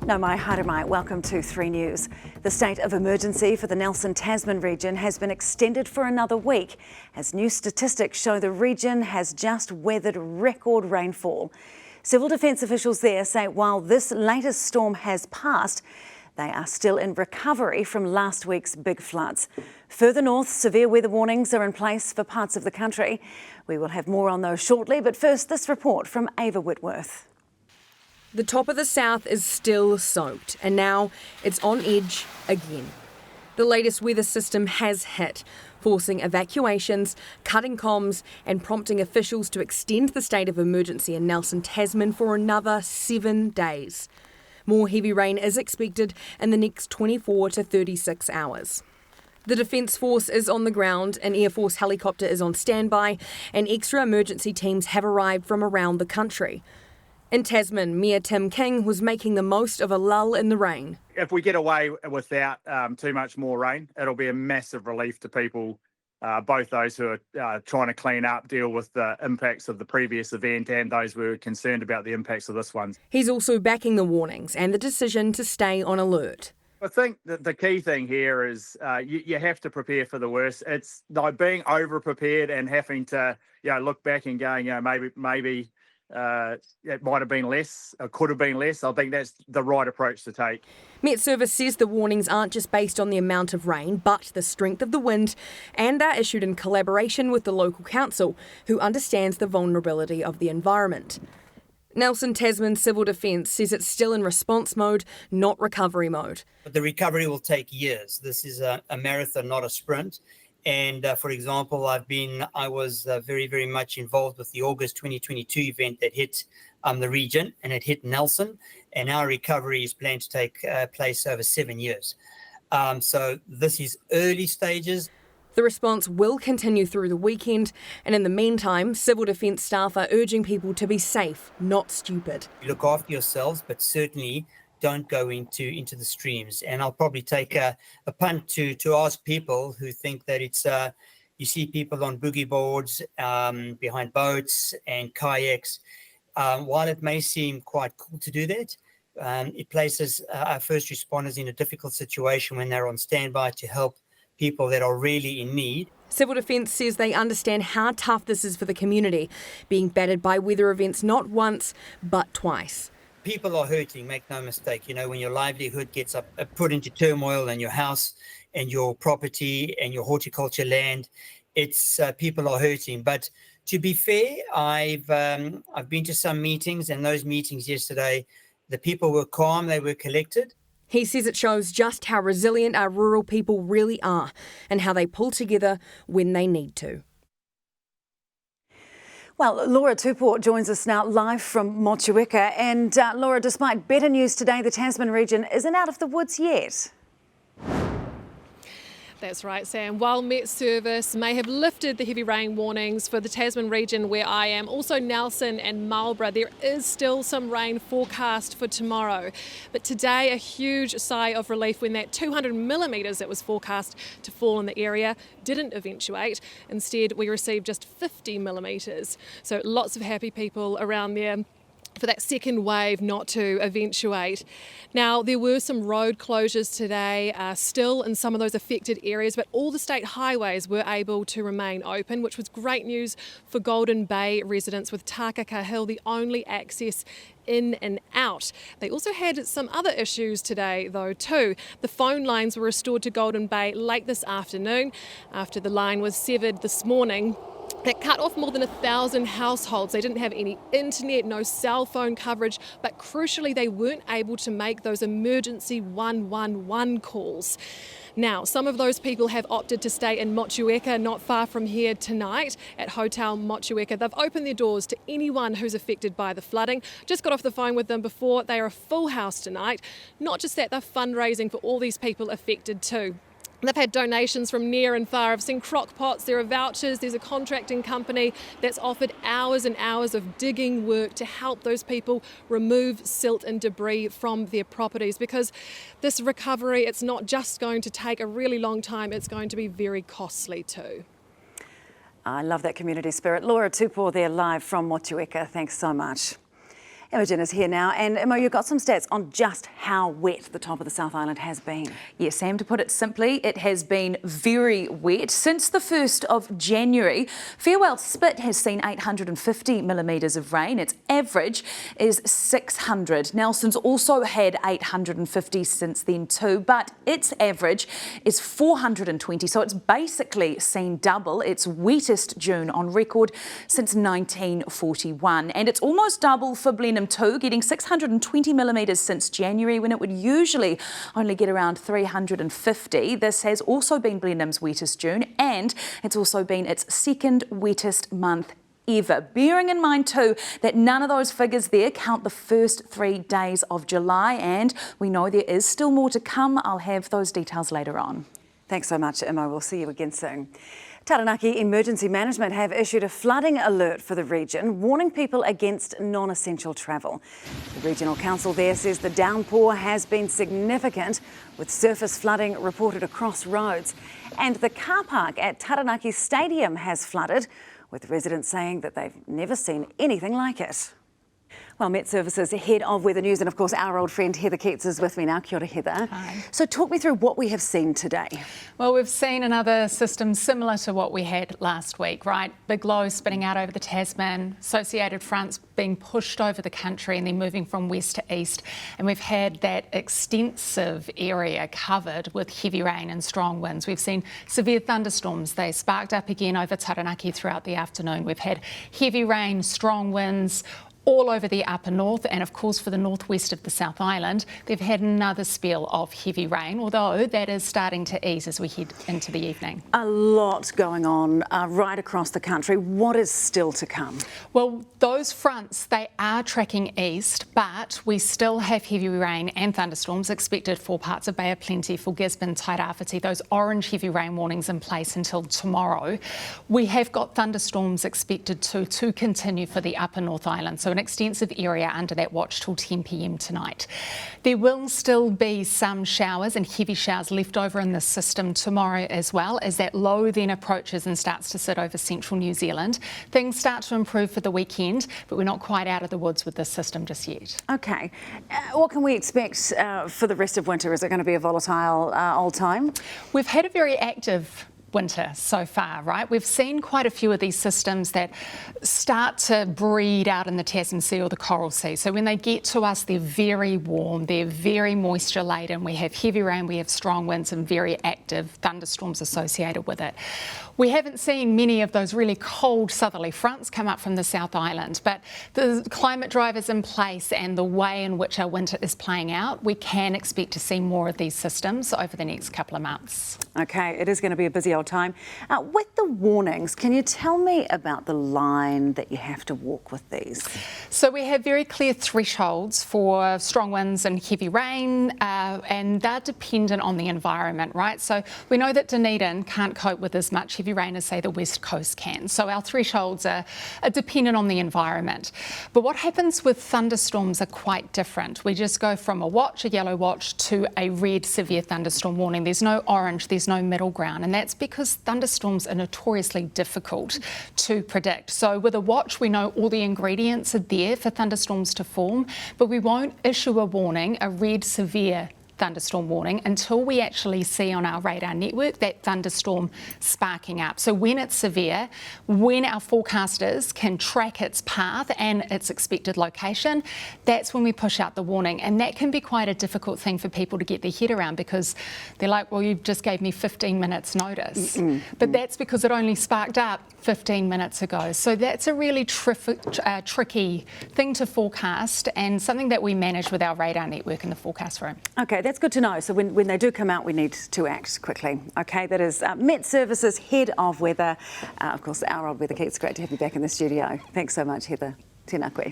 No mai haere mai, welcome to 3 News. The state of emergency for the Nelson Tasman region has been extended for another week as new statistics show the region has just weathered record rainfall. Civil defence officials there say while this latest storm has passed, they are still in recovery from last week's big floods. Further north, severe weather warnings are in place for parts of the country. We will have more on those shortly, but first this report from Ava Whitworth. The top of the south is still soaked, and now it's on edge again. The latest weather system has hit, forcing evacuations, cutting comms, and prompting officials to extend the state of emergency in Nelson Tasman for another 7 days. More heavy rain is expected in the next 24 to 36 hours. The Defence Force is on the ground, an Air Force helicopter is on standby, and extra emergency teams have arrived from around the country. In Tasman, Mayor Tim King was making the most of a lull in the rain. If we get away without too much more rain, it'll be a massive relief to people, both those who are trying to clean up, deal with the impacts of the previous event, and those who are concerned about the impacts of this one. He's also backing the warnings and the decision to stay on alert. I think that the key thing here is you have to prepare for the worst. It's like being over-prepared and having to look back and going, maybe it might have been less, or could have been less. I think that's the right approach to take. Met Service says the warnings aren't just based on the amount of rain, but the strength of the wind, and are issued in collaboration with the local council, who understands the vulnerability of the environment. Nelson Tasman Civil Defence says it's still in response mode, not recovery mode. But the recovery will take years. This is a marathon, not a sprint. And for example, I was very, very much involved with the August 2022 event that hit the region, and it hit Nelson. And our recovery is planned to take place over 7 years. So this is early stages. The response will continue through the weekend, and in the meantime, Civil Defence staff are urging people to be safe, not stupid. Look after yourselves, but certainly don't go into the streams. And I'll probably take a punt to ask people who think that it's you see people on boogie boards, behind boats and kayaks. While it may seem quite cool to do that, it places our first responders in a difficult situation when they're on standby to help people that are really in need. Civil Defence says they understand how tough this is for the community, being battered by weather events not once, but twice. People are hurting, make no mistake. When your livelihood gets put into turmoil, and your house and your property and your horticulture land, it's people are hurting. But to be fair, I've been to some meetings, and those meetings yesterday, the people were calm, they were collected. He says it shows just how resilient our rural people really are and how they pull together when they need to. Well, Laura Tuport joins us now live from Motueka. And Laura, despite better news today, the Tasman region isn't out of the woods yet. That's right, Sam. While Met Service may have lifted the heavy rain warnings for the Tasman region where I am, also Nelson and Marlborough, there is still some rain forecast for tomorrow. But today, a huge sigh of relief when that 200 millimetres that was forecast to fall in the area didn't eventuate. Instead, we received just 50 millimetres. So lots of happy people around there for that second wave not to eventuate. Now, there were some road closures today still in some of those affected areas, but all the state highways were able to remain open, which was great news for Golden Bay residents, with Takaka Hill the only access in and out. They also had some other issues today though too. The phone lines were restored to Golden Bay late this afternoon after the line was severed this morning. That cut off more than 1,000 households. They didn't have any internet, no cell phone coverage, but crucially they weren't able to make those emergency 111 calls. Now, some of those people have opted to stay in Motueka, not far from here tonight at Hotel Motueka. They've opened their doors to anyone who's affected by the flooding. Just got off the phone with them before. They are a full house tonight. Not just that, they're fundraising for all these people affected too. They've had donations from near and far. I've seen crock pots, there are vouchers, there's a contracting company that's offered hours and hours of digging work to help those people remove silt and debris from their properties, because this recovery, it's not just going to take a really long time, it's going to be very costly too. I love that community spirit. Laura Tupor there live from Motueka, thanks so much. Imogen is here now, and Imo, you've got some stats on just how wet the top of the South Island has been. Yes, Sam, to put it simply, it has been very wet. Since the 1st of January, Farewell Spit has seen 850 millimetres of rain. Its average is 600. Nelson's also had 850 since then too, but its average is 420, so it's basically seen double. Its wettest June on record since 1941, and it's almost double for Blenheim too, getting 620 millimetres since January when it would usually only get around 350. This has also been Blenheim's wettest June, and it's also been its second wettest month ever. Bearing in mind too that none of those figures there count the first 3 days of July, and we know there is still more to come. I'll have those details later on. Thanks so much, Imo. We'll see you again soon. Taranaki Emergency Management have issued a flooding alert for the region, warning people against non-essential travel. The Regional Council there says the downpour has been significant, with surface flooding reported across roads. And the car park at Taranaki Stadium has flooded, with residents saying that they've never seen anything like it. Well, Met Services Head of Weather News, and of course our old friend Heather Keats is with me now. Kia ora, Heather. Hi. So talk me through what we have seen today. Well, we've seen another system similar to what we had last week, right? Big low spinning out over the Tasman, associated fronts being pushed over the country and then moving from west to east. And we've had that extensive area covered with heavy rain and strong winds. We've seen severe thunderstorms. They sparked up again over Taranaki throughout the afternoon. We've had heavy rain, strong winds all over the upper north, and of course for the northwest of the South Island, they've had another spell of heavy rain, although that is starting to ease as we head into the evening. A lot going on right across the country. What is still to come? Well, those fronts, they are tracking east, but we still have heavy rain and thunderstorms expected for parts of Bay of Plenty, for Gisborne, Tairāwhiti, those orange heavy rain warnings in place until tomorrow. We have got thunderstorms expected to continue for the upper North Island, so an extensive area under that watch till 10 p.m. tonight. There will still be some showers and heavy showers left over in the system tomorrow as well, as that low then approaches and starts to sit over central New Zealand. Things start to improve for the weekend, but we're not quite out of the woods with this system just yet. Okay. What can we expect for the rest of winter? Is it going to be a volatile old time? We've had a very active winter so far, right? We've seen quite a few of these systems that start to breed out in the Tasman Sea or the Coral Sea. So when they get to us, they're very warm, they're very moisture laden. We have heavy rain, we have strong winds and very active thunderstorms associated with it. We haven't seen many of those really cold southerly fronts come up from the South Island, but the climate drivers in place and the way in which our winter is playing out, we can expect to see more of these systems over the next couple of months. Okay, it is going to be a busy old time. With the warnings, can you tell me about the line that you have to walk with these? So we have very clear thresholds for strong winds and heavy rain, and they're dependent on the environment, right? So we know that Dunedin can't cope with as much heavy rain as, say, the West Coast can. So our thresholds are dependent on the environment. But what happens with thunderstorms are quite different. We just go from a watch, a yellow watch, to a red severe thunderstorm warning. There's no orange, there's no middle ground, and that's because thunderstorms are notoriously difficult to predict. So with a watch, we know all the ingredients are there for thunderstorms to form, but we won't issue a warning, a red severe thunderstorm warning, until we actually see on our radar network that thunderstorm sparking up. So when it's severe, when our forecasters can track its path and its expected location, that's when we push out the warning. And that can be quite a difficult thing for people to get their head around, because they're like, well, you just gave me 15 minutes notice. But that's because it only sparked up 15 minutes ago. So that's a really tricky thing to forecast, and something that we manage with our radar network in the forecast room. Okay, that's good to know. So when they do come out, we need to act quickly. Okay, that is Met Services Head of Weather, of course, our old Weather Keats. Great to have you back in the studio. Thanks so much, Heather. Tēnā koe.